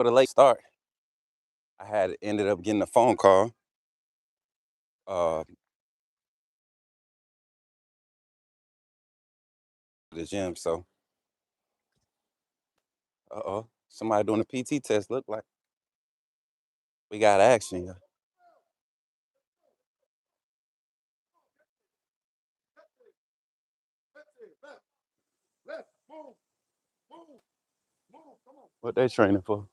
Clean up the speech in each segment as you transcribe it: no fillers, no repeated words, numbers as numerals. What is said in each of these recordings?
For the late start, I had ended up getting a phone call. Uh, the gym. So, somebody doing a PT test. Look like we got action. What they training for?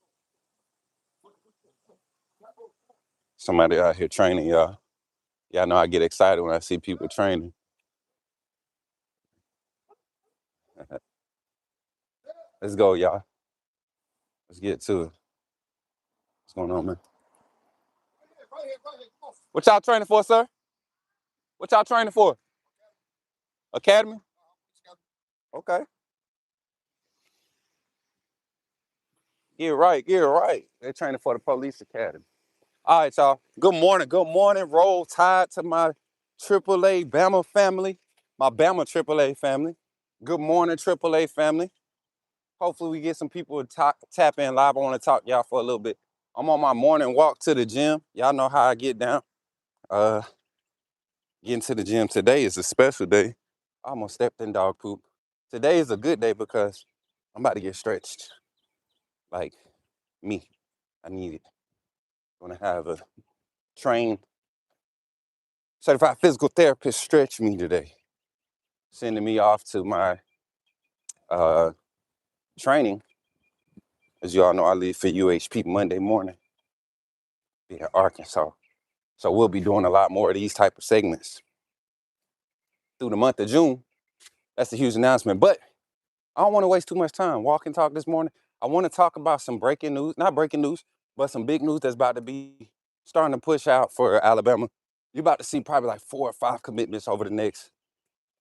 Somebody out here training, y'all. Y'all know I get excited when I see people training. Let's go, y'all. Let's get to it. What's going on, man? What y'all training for, sir? What y'all training for? Academy? Okay. Get right, get right. They're training for the police academy. All right, y'all. Good morning. Good morning. Roll Tide to my AAA Bama family, my Bama AAA family. Good morning, AAA family. Hopefully, we get some people to tap in live. I want to talk to y'all for a little bit. I'm on my morning walk to the gym. Y'all know how I get down. Uh, Getting to the gym today is a special day. I almost stepped in dog poop. Today is a good day because I'm about to get stretched. Like me, I need it. I'm gonna have a trained certified physical therapist stretch me today, sending me off to my uh, training. As you all know, I leave for UHP Monday morning in Arkansas. So we'll be doing a lot more of these type of segments through the month of June. That's a huge announcement. But I don't want to waste too much time. Walk and talk this morning. I want to talk about some breaking news, not breaking news, but some big news that's about to be starting to push out for Alabama. You're about to see probably like 4 or 5 commitments over the next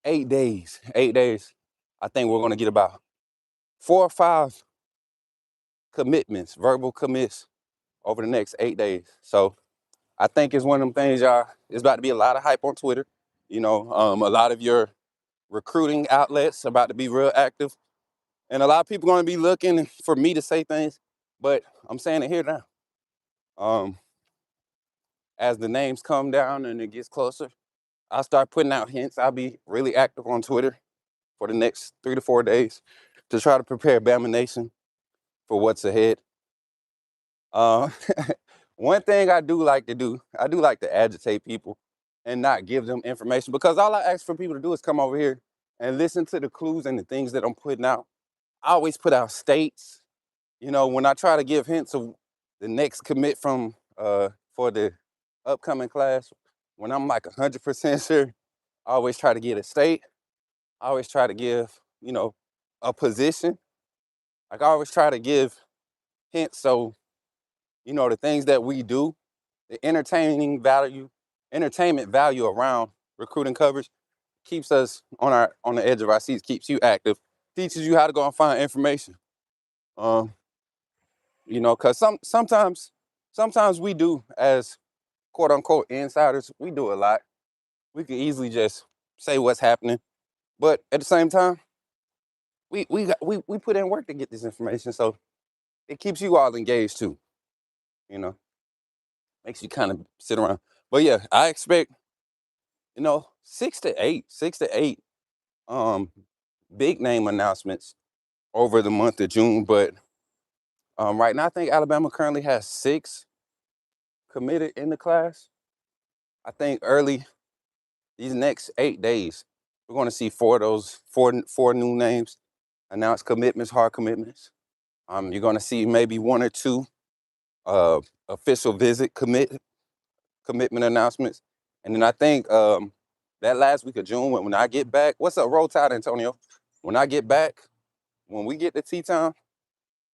8 days. 8 days. I think we're going to get about 4 or 5 commitments, verbal commits over the next 8 days. So I think it's one of them things, y'all. It's about to be a lot of hype on Twitter. A lot of your recruiting outlets about to be real active. And a lot of people going to be looking for me to say things, but I'm saying it here now. Um, as the names come down and it gets closer, I'll start putting out hints. I'll be really active on Twitter for the next 3 to 4 days to try to prepare Bama Nation for what's ahead. Uh, One thing I do like to do, I do like to agitate people and not give them information because all I ask for people to do is come over here and listen to the clues and the things that I'm putting out. I always put out states. When I try to give hints of the next commit from for the upcoming class, when I'm like 100% sure, I always try to get a state. I always try to give, a position. Like I always try to give hints so the things that we do, the entertainment value around recruiting coverage keeps us on the edge of our seats, keeps you active, teaches you how to go and find information. Um, because sometimes we do as quote unquote insiders, we do a lot. We could easily just say what's happening, but at the same time, we put in work to get this information, so it keeps you all engaged too. You know, makes you kind of sit around. But yeah, I expect 6 to 8 um big name announcements over the month of June. But right now, I think Alabama currently has 6 committed in the class. I think early these next 8 days, we're going to see 4 new names announced commitments, hard commitments. You're going to see maybe 1 or 2 uh, official commitment announcements, and then I think that last week of June when I get back, what's up, Roll Tide, Antonio? When I get back, when we get to T-Town,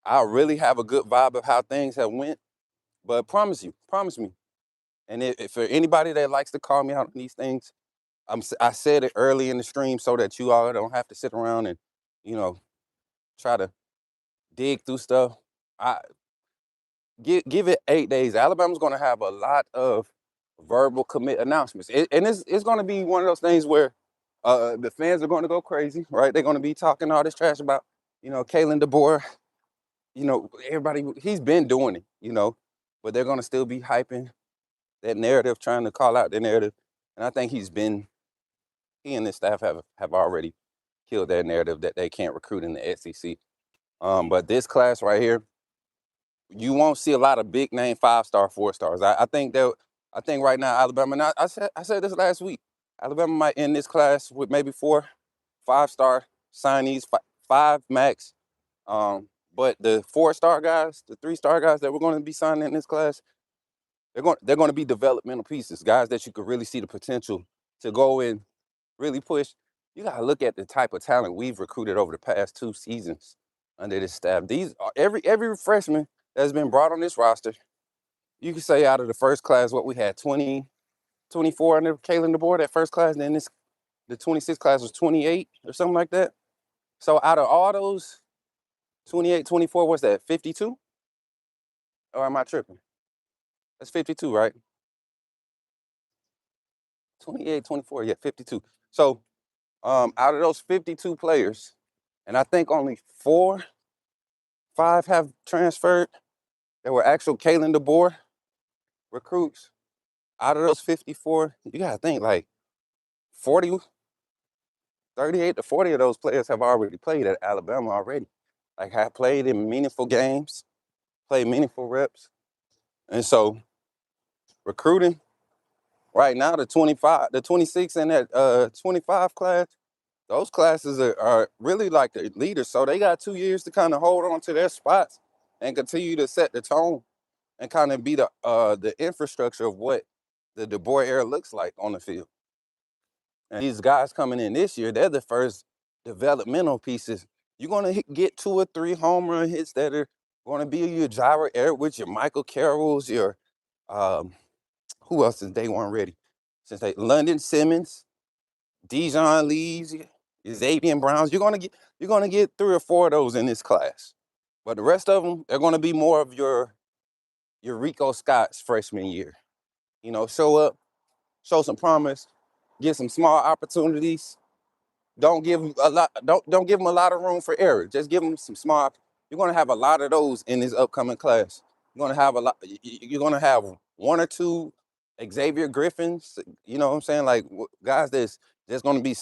I'll really have a good vibe of how things have went. But promise me. And if for anybody that likes to call me out on these things, I said it early in the stream so that you all don't have to sit around and, you know, try to dig through stuff. I give it 8 days. Alabama's going to have a lot of verbal commit announcements, and it's going to be one of those things where the fans are going to go crazy, right? They're going to be talking all this trash about, Kalen DeBoer everybody, he's been doing it, but they're gonna still be hyping that narrative, trying to call out the narrative. And I think he and his staff have already killed that narrative that they can't recruit in the SEC. But this class right here, you won't see a lot of big name 5-star, 4 stars. I think right now Alabama. And I said this last week. Alabama might end this class with maybe 4 5-star signees, five max. But the 4-star guys, the 3-star guys that we're going to be signing in this class, they're going to be developmental pieces, guys that you could really see the potential to go and really push. You got to look at the type of talent we've recruited over the past 2 seasons under this staff. These are every freshman that's been brought on this roster. You could say out of the first class, what we had 20, 24 under Kalen DeBoer, that first class. Then the 26 class was 28 or something like that. So out of all those 28, 24, what's that, 52? Or am I tripping? That's 52, right? 28, 24, yeah, 52. So out of those 52 players, and I think only 5 have transferred that were actual Kalen DeBoer recruits. Out of those 54, you got to think like 40, 38 to 40 of those players have already played at Alabama already. Like, have played in meaningful games, played meaningful reps. And so recruiting right now, the 25, the 26 and that 25 class, those classes are really like the leaders. So they got 2 years to kind of hold on to their spots and continue to set the tone and kind of be the infrastructure of what the DeBoer era looks like on the field. And these guys coming in this year, they're the first developmental pieces. You're going to get 2 or 3 home run hits that are going to be your Jira Edwards, your Michael Carrolls, your who else is day one ready? London Simmons, Dijon Lees, Xavier Browns. You're gonna get 3 or 4 of those in this class. But the rest of them, they're gonna be more of your Rico Scott's freshman year. Show up, show some promise, get some small opportunities. Don't give them a lot. Don't give them a lot of room for error. Just give them some small. You're gonna have a lot of those in this upcoming class. You're gonna have a lot. You're gonna have 1 or 2 Xavier Griffins. You know what I'm saying? Like guys that's gonna be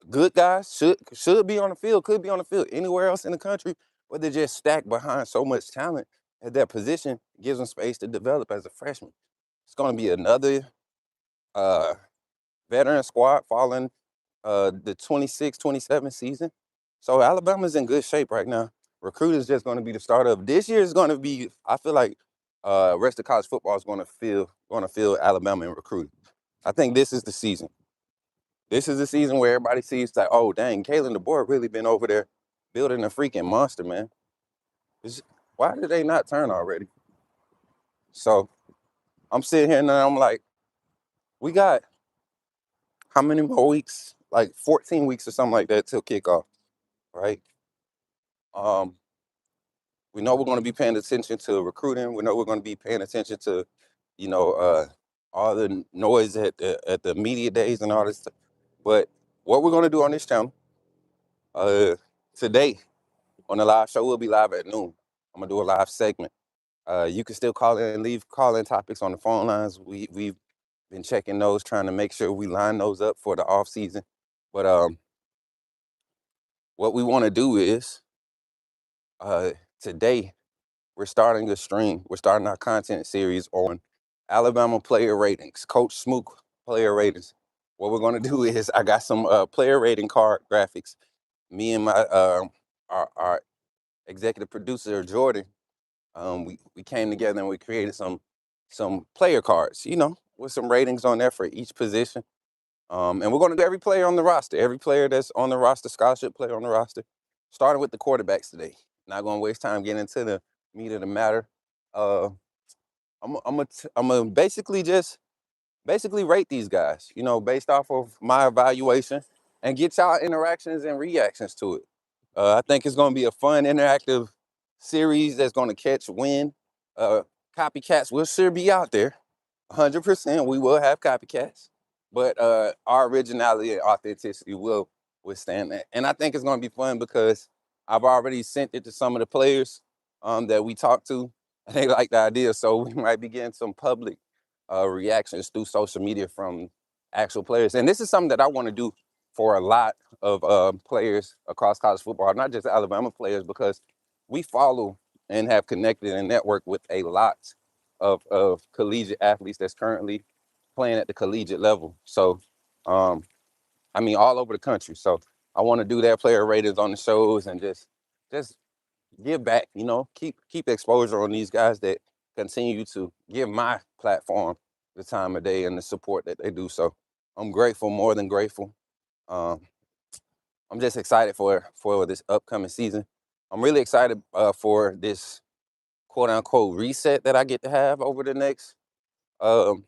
good guys. Should be on the field. Could be on the field anywhere else in the country, but they're just stacked behind so much talent at that position. Gives them space to develop as a freshman. It's gonna be another uh, veteran squad following the 26-27 season. So Alabama's in good shape right now. Recruiting is just going to be the start of this year. Is going to be. I feel like rest of college football is going to feel Alabama in recruiting. I think this is the season. This is the season where everybody sees like, oh dang, Kalen DeBoer really been over there building a freaking monster, man. Why did they not turn already? So I'm sitting here now. I'm like, we got how many more weeks? Like 14 weeks or something like that till kickoff, right? Um, we know we're going to be paying attention to recruiting. We know we're going to be paying attention to, you know, uh, all the noise at the media days and all this stuff. But what we're going to do on this channel today on the live show, we'll be live at noon. I'm gonna do a live segment. You can still call in and leave call-in topics on the phone lines. We've been checking those, trying to make sure we line those up for the off season. But what we want to do is today we're starting a stream. We're starting our content series on Alabama player ratings, Coach Smook player ratings. What we're going to do is I got some player rating card graphics. Me and my our executive producer Jordan, we came together and we created some player cards, with some ratings on there for each position. And we're going to do every player on the roster, every player that's on the roster, scholarship player on the roster, starting with the quarterbacks today. Not going to waste time getting into the meat of the matter. Uh, I'm gonna basically rate these guys, based off of my evaluation and get y'all interactions and reactions to it. I think it's going to be a fun, interactive series that's going to catch wind. Copycats will sure be out there. 100%, we will have copycats, but our originality and authenticity will withstand that. And I think it's going to be fun because I've already sent it to some of the players. that we talked to, and they like the idea. So we might be getting some public reactions through social media from actual players. And this is something that I want to do for a lot of players across college football, not just Alabama players, because we follow and have connected and networked with a lot of collegiate athletes that's currently playing at the collegiate level. So, I mean, all over the country. So I want to do that, player ratings on the shows, and just give back. Keep exposure on these guys that continue to give my platform the time of day and the support that they do. So I'm grateful, more than grateful. Um, I'm just excited for this upcoming season. I'm really excited for this quote unquote reset that I get to have over the next um,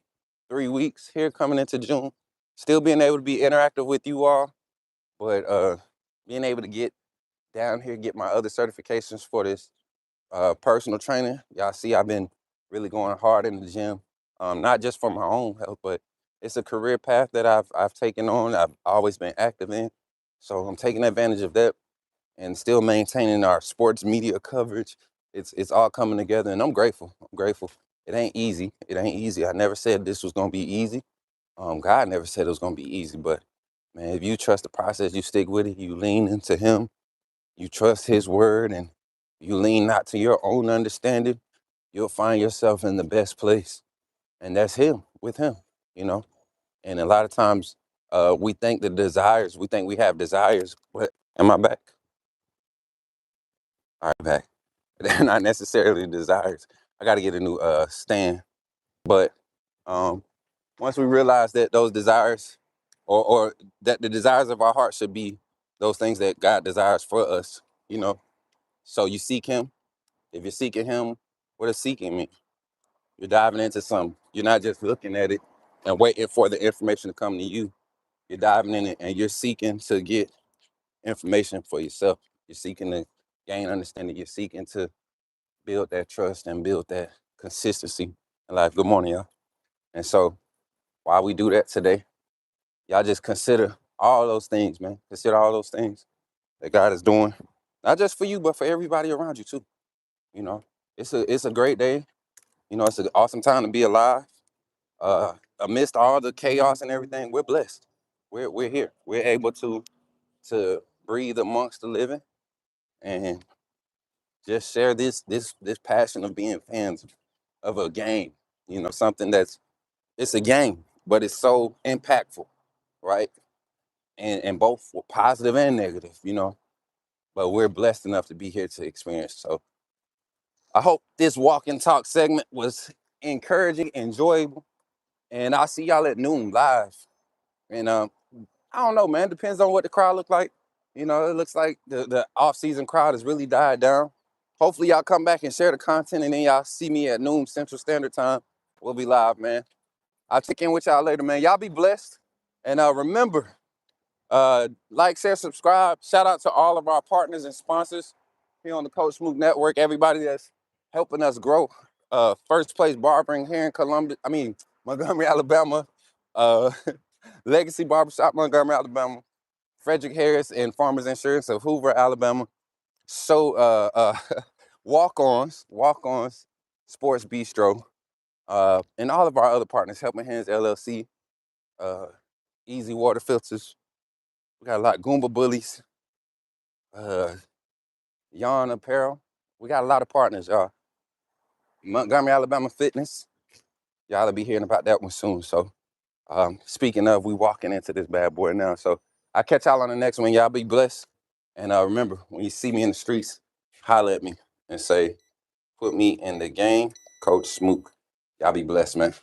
3 weeks here coming into June. Still being able to be interactive with you all, but being able to get down here, get my other certifications for this personal training. Y'all see, I've been really going hard in the gym, not just for my own health, but it's a career path that I've taken on. I've always been active in, so I'm taking advantage of that and still maintaining our sports media coverage. It's all coming together, and I'm grateful. I'm grateful. It ain't easy. It ain't easy. I never said this was gonna be easy. God never said it was gonna be easy, but man, if you trust the process, you stick with it, you lean into Him, you trust His word, and you lean not to your own understanding, you'll find yourself in the best place, and that's Him, with Him. You know, and a lot of times we think we think we have desires, but am I back? All right, back. They're not necessarily desires. I got to get a new stand, but um, once we realize that those desires, or that the desires of our heart should be those things that God desires for us, you know. So you seek Him. If you're seeking Him, what does seeking mean? You're diving into something. You're not just looking at it and waiting for the information to come to you. You're diving in it and you're seeking to get information for yourself. You're seeking to gain understanding. You're seeking to build that trust and build that consistency in life. Good morning, y'all. And so while we do that today, y'all just consider all those things, man. Consider all those things that God is doing, not just for you, but for everybody around you too. You know, it's a great day. It's an awesome time to be alive. Amidst all the chaos and everything, we're blessed. We're here. We're able to breathe amongst the living and just share this passion of being fans of a game. Something it's a game, but it's so impactful, right? And both positive and negative. But we're blessed enough to be here to experience. So I hope this walk and talk segment was encouraging, enjoyable, and I'll see y'all at noon live. And I don't know, man. Depends on what the crowd look like. It looks like the off-season crowd has really died down. Hopefully y'all come back and share the content, and then y'all see me at noon Central Standard Time. We'll be live, man. I'll check in with y'all later, man. Y'all be blessed. And remember, like, share, subscribe. Shout out to all of our partners and sponsors here on the Coach Smook Network. Everybody that's helping us grow. First Place Barbering here in Montgomery, Alabama. Uh, Legacy Barbershop, Montgomery, Alabama. Frederick Harris and Farmers Insurance of Hoover, Alabama. So Walk-Ons, Sports Bistro, and all of our other partners, Helping Hands LLC, Easy Water Filters. We got a lot, Goomba Bullies, Yarn Apparel. We got a lot of partners, y'all. Montgomery, Alabama Fitness. Y'all will be hearing about that one soon. So speaking of, we walking into this bad boy now. So I'll catch y'all on the next one. Y'all be blessed. And remember, when you see me in the streets, holler at me and say, put me in the game, Coach Smook. Y'all be blessed, man.